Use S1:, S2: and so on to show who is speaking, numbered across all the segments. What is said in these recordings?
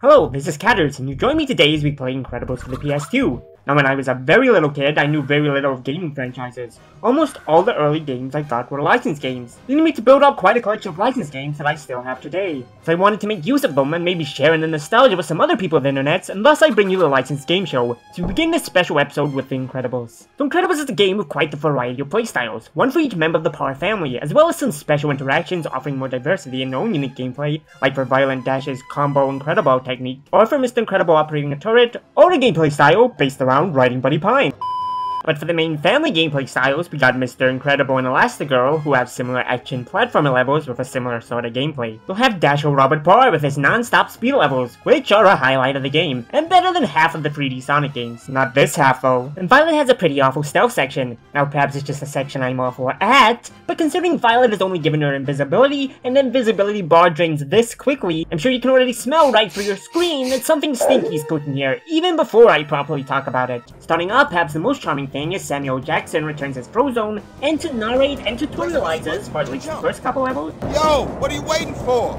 S1: Hello, this is Catters, and you join me today as we play Incredibles for the PS2. Now, when I was a very little kid, I knew very little of gaming franchises. Almost all the early games I got were licensed games, leading me to build up quite a collection of licensed games that I still have today. So I wanted to make use of them and maybe share in the nostalgia with some other people of the internet, and thus I bring you the Licensed Game Show, to begin this special episode with The Incredibles. So Incredibles is a game with quite the variety of playstyles, one for each member of the Power family, as well as some special interactions offering more diversity and their own unique gameplay, like for Violent Dash's Combo Incredible technique, or for Mr. Incredible operating a turret, or a gameplay style based around riding Buddy Pine. But for the main family gameplay styles, we got Mr. Incredible and Elastigirl, who have similar action platformer levels with a similar sort of gameplay. We'll have Dasher Robert Parr with his non-stop speed levels, which are a highlight of the game, and better than half of the 3D Sonic games. Not this half though. And Violet has a pretty awful stealth section. Now perhaps it's just a section I'm awful at, but considering Violet is only given her invisibility, and the invisibility bar drains this quickly, I'm sure you can already smell right through your screen that something stinky's cooking here, even before I properly talk about it. Starting up, perhaps the most charming thing is Samuel Jackson returns as Frozone, and to narrate and tutorialize us for at least the first couple levels.
S2: Yo, what are you waiting for?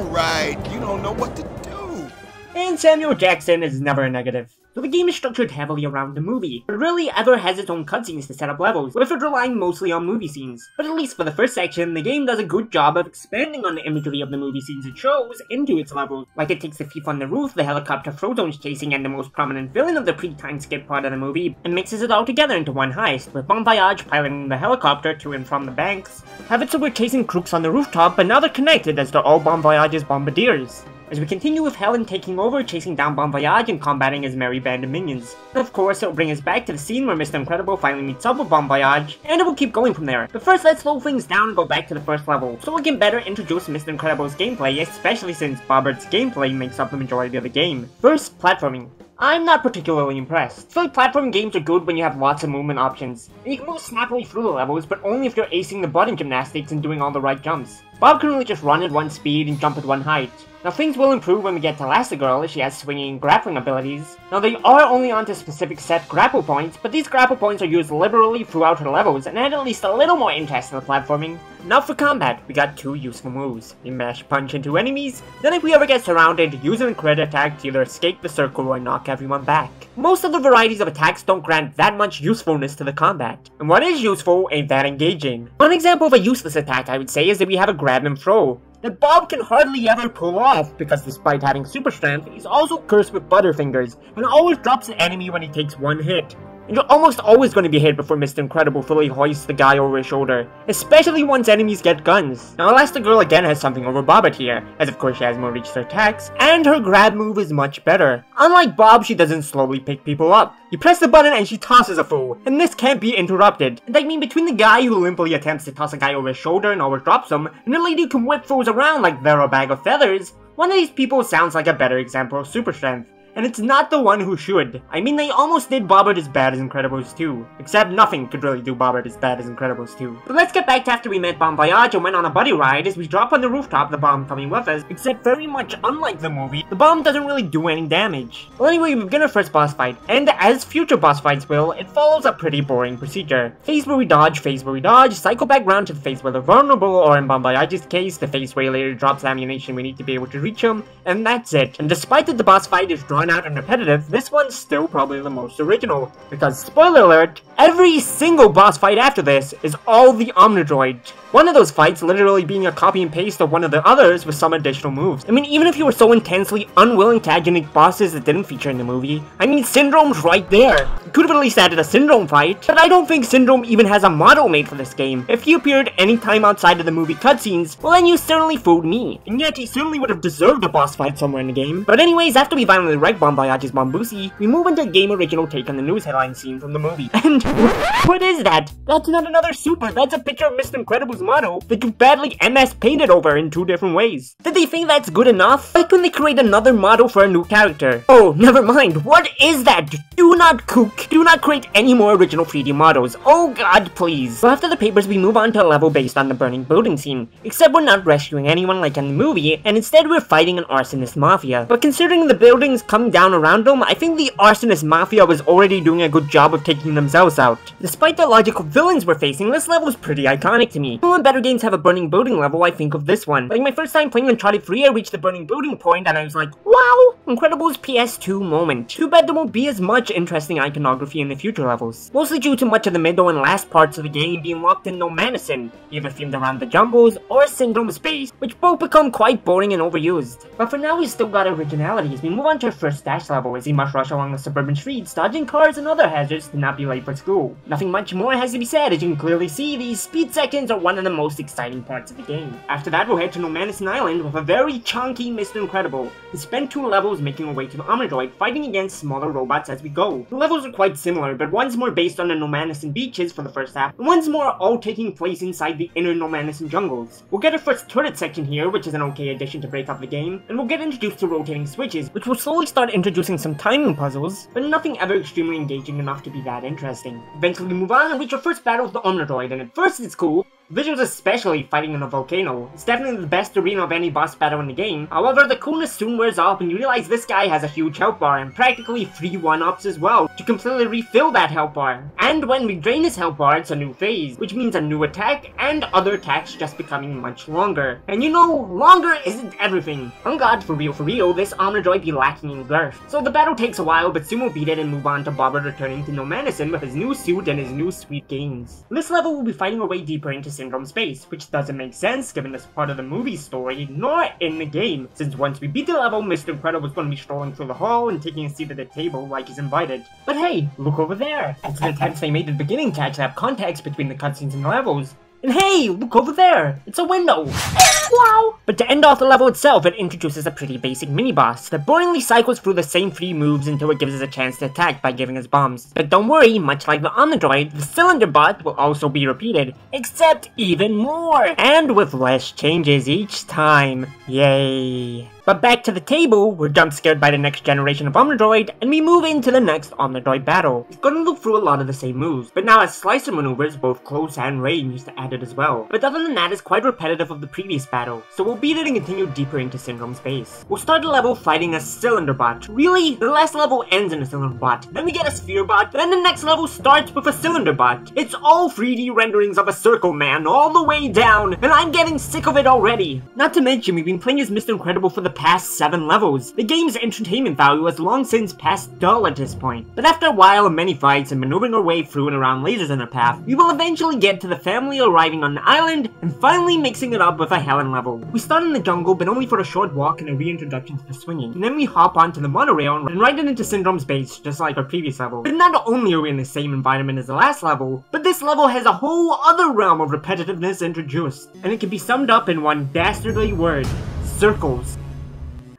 S2: Right, you don't know what to do.
S1: And Samuel Jackson is never a negative. So the game is structured heavily around the movie, but rarely ever has its own cutscenes to set up levels, with it relying mostly on movie scenes. But at least for the first section, the game does a good job of expanding on the imagery of the movie scenes it shows into its levels. Like it takes the thief on the roof, the helicopter Frozone's chasing, and the most prominent villain of the pre-time skip part of the movie, and mixes it all together into one heist, with Bon Voyage piloting the helicopter to and from the banks. Have it so we're chasing crooks on the rooftop, but now they're connected as they're all Bon Voyage's bombardiers. As we continue with Helen taking over, chasing down Bon Voyage and combating his merry band of minions. And of course, it'll bring us back to the scene where Mr. Incredible finally meets up with Bon Voyage, and it will keep going from there. But first, let's slow things down and go back to the first level, so we can better introduce Mr. Incredible's gameplay, especially since Bobbert's gameplay makes up the majority of the game. First, platforming. I'm not particularly impressed. I feel like platforming games are good when you have lots of movement options, and you can move snappily through the levels, but only if you're acing the button gymnastics and doing all the right jumps. Bob can really just run at one speed and jump at one height. Now things will improve when we get to Elastigirl as she has swinging and grappling abilities. Now they are only onto specific set grapple points, but these grapple points are used liberally throughout her levels and add at least a little more interest in the platforming. Now for combat, we got two useful moves. We mash punch into enemies, then if we ever get surrounded, use an crit attack to either escape the circle or knock everyone back. Most of the varieties of attacks don't grant that much usefulness to the combat, and what is useful ain't that engaging. One example of a useless attack I would say is that we have a grab and throw that Bob can hardly ever pull off, because despite having super strength, he's also cursed with butterfingers, and always drops an enemy when he takes one hit. And you're almost always going to be hit before Mr. Incredible fully hoists the guy over his shoulder, especially once enemies get guns. Now Elastigirl again has something over Bobbert here, as of course she has more reach to attacks, and her grab move is much better. Unlike Bob, she doesn't slowly pick people up. You press the button and she tosses a fool, and this can't be interrupted. And I mean, between the guy who limply attempts to toss a guy over his shoulder and always drops him, and the lady who can whip fools around like they're a bag of feathers, one of these people sounds like a better example of super strength. And it's not the one who should. I mean, they almost did Bobbert as bad as Incredibles 2. Except nothing could really do Bobbert as bad as Incredibles 2. But let's get back to after we met Bon Voyage and went on a buddy ride as we drop on the rooftop, the bomb coming with us. Except very much unlike the movie, the bomb doesn't really do any damage. Well anyway, we begin our first boss fight. And as future boss fights will, it follows a pretty boring procedure. Phase where we dodge, cycle back round to the phase where they're vulnerable, or in Bon Voyage's case, the phase where he later drops ammunition we need to be able to reach him, and that's it. And despite that the boss fight is drawn out and repetitive, this one's still probably the most original, because spoiler alert, every single boss fight after this is all the Omnidroid. One of those fights literally being a copy and paste of one of the others with some additional moves. I mean, even if you were so intensely unwilling to add unique bosses that didn't feature in the movie, I mean, Syndrome's right there. You could have at least added a Syndrome fight, but I don't think Syndrome even has a model made for this game. If he appeared anytime outside of the movie cutscenes, well then you certainly fooled me. And yet he certainly would have deserved a boss fight somewhere in the game. But anyways, after we violently wreck Bon Voyage's Bombusi, we move into a game original take on the news headline scene from the movie. And what is that? That's not another super, that's a picture of Mr. Incredible's model that you badly MS painted over in two different ways. Did they think that's good enough? Why couldn't they create another model for a new character? Oh, never mind, what is that? Do not cook, do not create any more original 3D models, oh god please. So after the papers we move on to a level based on the burning building scene, except we're not rescuing anyone like in the movie, and instead we're fighting an arsonist mafia. But considering the buildings coming down around them, I think the arsonist mafia was already doing a good job of taking themselves out. Despite the logical villains we're facing, this level is pretty iconic to me. When better games have a burning building level, I think of this one. Like my first time playing Uncharted 3, I reached the burning building point and I was like, wow, Incredible's PS2 moment. Too bad there won't be as much interesting iconography in the future levels, mostly due to much of the middle and last parts of the game being locked in No Man's Land, either themed around the jungles or Syndrome Space, which both become quite boring and overused. But for now, we still got originality as we move on to our first dash level as he must rush along the suburban streets, dodging cars and other hazards to not be late for school. Nothing much more has to be said, as you can clearly see these speed sections are one of the most exciting parts of the game. After that, we'll head to No Man's Island with a very chunky Mr. Incredible. We spend 2 levels making our way to the Omnidroid, fighting against smaller robots as we go. The levels are quite similar, but one's more based on the No Man's Land beaches for the first half, and one's more all taking place inside the inner No Man's Land jungles. We'll get our first turret section here, which is an okay addition to break up the game, and we'll get introduced to rotating switches, which will slowly start introducing some timing puzzles, but nothing ever extremely engaging enough to be that interesting. Eventually we move on and reach our first battle with the Omnidroid, and at first it's cool. Visuals especially fighting in a volcano. It's definitely the best arena of any boss battle in the game. However, the coolness soon wears off and you realize this guy has a huge health bar and practically 3 1-ups as well to completely refill that health bar. And when we drain his health bar, it's a new phase, which means a new attack and other attacks just becoming much longer. And you know, longer isn't everything. On God, for real, this Omnidroid be lacking in girth. So the battle takes a while, but soon we'll beat it and move on to Bobber returning to No Man's Land with his new suit and his new sweet gains. In this level, we'll be fighting our way deeper into Syndrome Space, which doesn't make sense given this part of the movie story, nor in the game, since once we beat the level, Mr. Incredible is going to be strolling through the hall and taking a seat at the table like he's invited. But hey, look over there! It's the attempts they made at the beginning to actually have context between the cutscenes and the levels. And hey, look over there! It's a window! Wow! But to end off the level itself, it introduces a pretty basic mini-boss that boringly cycles through the same 3 moves until it gives us a chance to attack by giving us bombs. But don't worry, much like the Omnidroid, the Cylinder Bot will also be repeated, except even more! And with less changes each time. Yay! But back to the table, we're jump scared by the next generation of Omnidroid, and we move into the next Omnidroid battle. It's gonna loop through a lot of the same moves, but now has slicer maneuvers both close and range added as well. But other than that, it's quite repetitive of the previous battle, so we'll beat it and continue deeper into Syndrome Space. We'll start the level fighting a Cylinder Bot. Really? The last level ends in a Cylinder Bot, then we get a Sphere Bot, then the next level starts with a Cylinder Bot. It's all 3D renderings of a circle, man, all the way down, and I'm getting sick of it already. Not to mention, we've been playing as Mr. Incredible for the past 7 levels. The game's entertainment value has long since passed dull at this point. But after a while of many fights and maneuvering our way through and around lasers in our path, we will eventually get to the family arriving on the island and finally mixing it up with a Helen level. We start in the jungle, but only for a short walk and a reintroduction to the swinging. And then we hop onto the monorail and ride it into Syndrome Space, just like our previous level. But not only are we in the same environment as the last level, but this level has a whole other realm of repetitiveness introduced. And it can be summed up in one dastardly word: circles.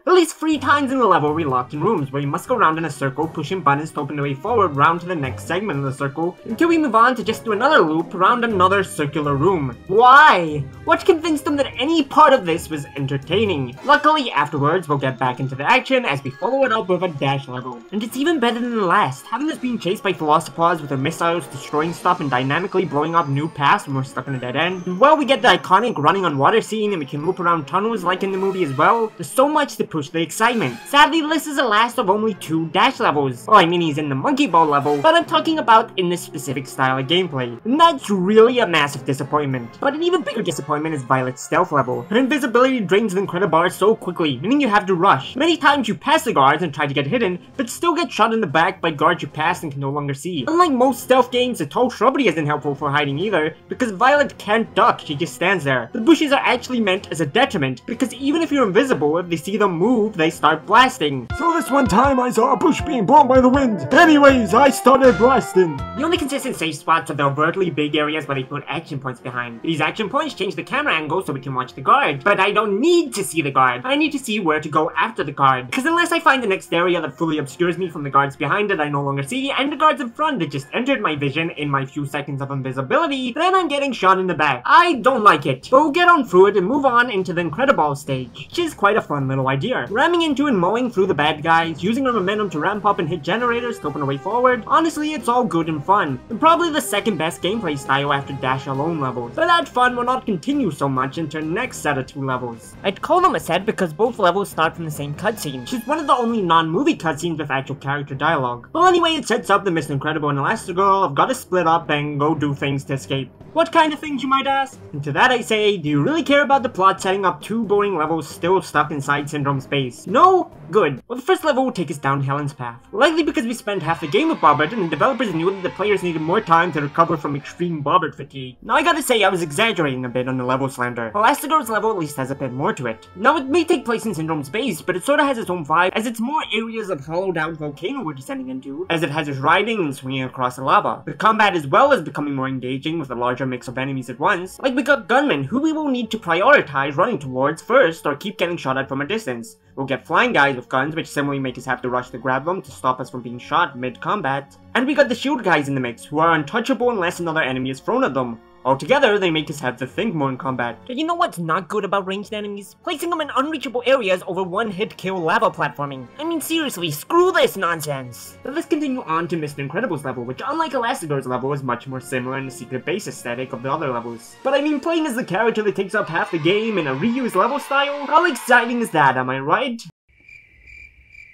S1: At least 3 times in the level we locked in rooms where you must go around in a circle, pushing buttons to open the way forward round to the next segment of the circle, until we move on to just do another loop around another circular room. Why? What convinced them that any part of this was entertaining? Luckily, afterwards, we'll get back into the action as we follow it up with a dash level. And it's even better than the last, having us being chased by Velocipaws with their missiles, destroying stuff and dynamically blowing up new paths when we're stuck in a dead end. And while we get the iconic running on water scene and we can loop around tunnels like in the movie as well, there's so much to push the excitement. Sadly, this is the last of only 2 dash levels. Well, I mean he's in the monkey ball level, but I'm talking about in this specific style of gameplay. And that's really a massive disappointment. But an even bigger disappointment is Violet's stealth level. Her invisibility drains the Incredibar so quickly, meaning you have to rush. Many times you pass the guards and try to get hidden, but still get shot in the back by guards you passed and can no longer see. Unlike most stealth games, the tall shrubbery isn't helpful for hiding either, because Violet can't duck, she just stands there. The bushes are actually meant as a detriment, because even if you're invisible, if they see them move, they start blasting.
S3: So this one time I saw a bush being blown by the wind. Anyways, I started blasting.
S1: The only consistent safe spots are the overtly big areas where they put action points behind. These action points change the camera angle so we can watch the guard, but I don't need to see the guard. I need to see where to go after the guard, because unless I find the next area that fully obscures me from the guards behind it I no longer see, and the guards in front that just entered my vision in my few seconds of invisibility, then I'm getting shot in the back. I don't like it, but we'll get on through it and move on into the Incredible stage, which is quite a fun little idea. Ramming into and mowing through the bad guys, using our momentum to ramp up and hit generators to open our way forward, honestly it's all good and fun, and probably the second best gameplay style after dash alone levels. But that fun will not continue so much into the next set of 2 levels. I'd call them a set because both levels start from the same cutscene, which is one of the only non-movie cutscenes with actual character dialogue. Well anyway, it sets up that Mr. Incredible and Elastigirl have got to split up and go do things to escape. What kind of things, you might ask? And to that I say, do you really care about the plot setting up 2 boring levels still stuck inside Syndrome Space? space. No? Good. Well, the first level will take us down Helen's path. Likely because we spent half the game with Bobbert and the developers knew that the players needed more time to recover from extreme Bobbert fatigue. Now I gotta say I was exaggerating a bit on the level slander. Elastigirl's level at least has a bit more to it. Now it may take place in Syndrome's base, but it sorta has its own vibe as it's more areas of hollowed out volcano we're descending into, as it has us riding and swinging across the lava. The combat as well is becoming more engaging with a larger mix of enemies at once. Like we got gunmen who we will need to prioritize running towards first or keep getting shot at from a distance. We'll get flying guys with guns which similarly make us have to rush to grab them to stop us from being shot mid-combat. And we got the shield guys in the mix who are untouchable unless another enemy is thrown at them. Altogether, they make us have to think more in combat. You know what's not good about ranged enemies? Placing them in unreachable areas over one-hit kill lava platforming. I mean seriously, screw this nonsense! But let's continue on to Mr. Incredible's level, which unlike Elastigirl's level is much more similar in the secret base aesthetic of the other levels. But I mean, playing as the character that takes up half the game in a reused level style? How exciting is that, am I right?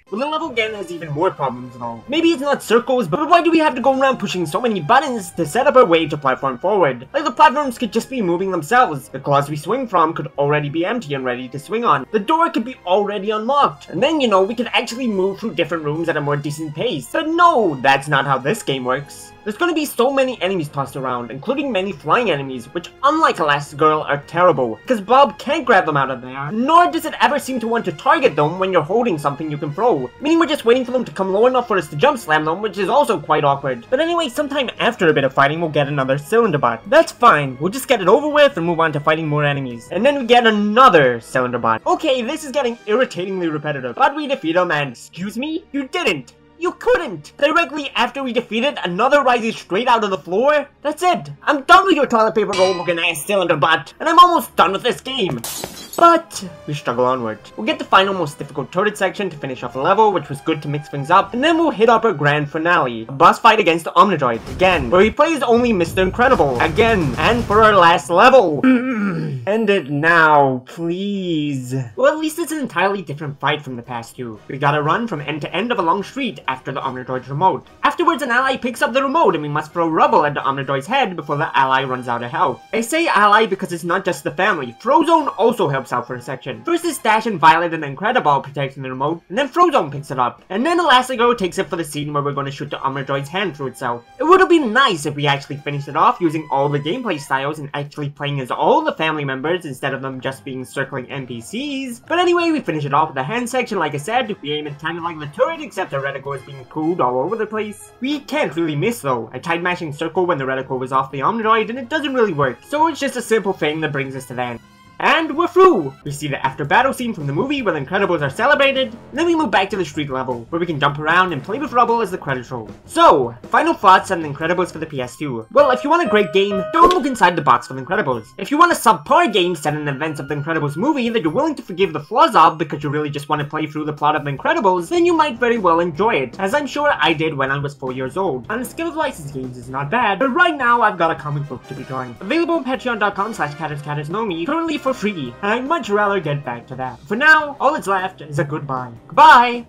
S1: Well, the level again has even more problems though. Maybe it's not circles, but why do we have to go around pushing so many buttons to set up our way to platform forward? Like the platforms could just be moving themselves. The claws we swing from could already be empty and ready to swing on. The door could be already unlocked. And then, you know, we could actually move through different rooms at a more decent pace. But no, that's not how this game works. There's gonna be so many enemies tossed around, including many flying enemies, which unlike Elastigirl are terrible, because Bob can't grab them out of there, nor does it ever seem to want to target them when you're holding something you can throw, meaning we're just waiting for them to come low enough for us to jump slam them, which is also quite awkward. But anyway, sometime after a bit of fighting we'll get another cylinder bot. That's fine, we'll just get it over with and move on to fighting more enemies. And then we get another cylinder bot. Okay, this is getting irritatingly repetitive, but we defeat him and, excuse me? You didn't! You couldn't! Directly after we defeat it, another rises straight out of the floor? That's it! I'm done with your toilet paper roll looking ass cylinder butt, and I'm almost done with this game! But we struggle onward. We'll get the final most difficult turret section to finish off the level, which was good to mix things up, and then we'll hit up our grand finale, a boss fight against the Omnidroid, again, where he plays only Mr. Incredible, again, and for our last level. End it now, please. Well, at least it's an entirely different fight from the past two. We gotta run from end to end of a long street after the Omnidroid's remote. Afterwards, an ally picks up the remote and we must throw rubble at the Omnidroid's head before the ally runs out of health. I say ally because it's not just the family. Frozone also helps out for a section. First is Dash and Violet and Incredible protecting the remote, and then Frozone picks it up. And then Elastigirl takes it for the scene where we're going to shoot the Omnidroid's hand through itself. It would have been nice if we actually finished it off using all the gameplay styles and actually playing as all the family members instead of them just being circling NPCs. But anyway, we finish it off with the hand section like I said. We aim it kind of like the turret except the reticle is being cooled all over the place. We can't really miss though. I tried mashing circle when the reticle was off the Omnidroid and it doesn't really work. So it's just a simple thing that brings us to the end. And we're through! We see the after battle scene from the movie where the Incredibles are celebrated, and then we move back to the street level, where we can jump around and play with rubble as the credits roll. So, final thoughts on the Incredibles for the PS2. Well, if you want a great game, don't look inside the box for the Incredibles. If you want a subpar game set in the events of the Incredibles movie that you're willing to forgive the flaws of because you really just want to play through the plot of the Incredibles, then you might very well enjoy it, as I'm sure I did when I was 4 years old. And the skill of licensed games is not bad, but right now I've got a comic book to be drawing. Available on patreon.com/catterscattersnomi, currently for free, and I'd much rather get back to that. For now, all that's left is a goodbye. Goodbye!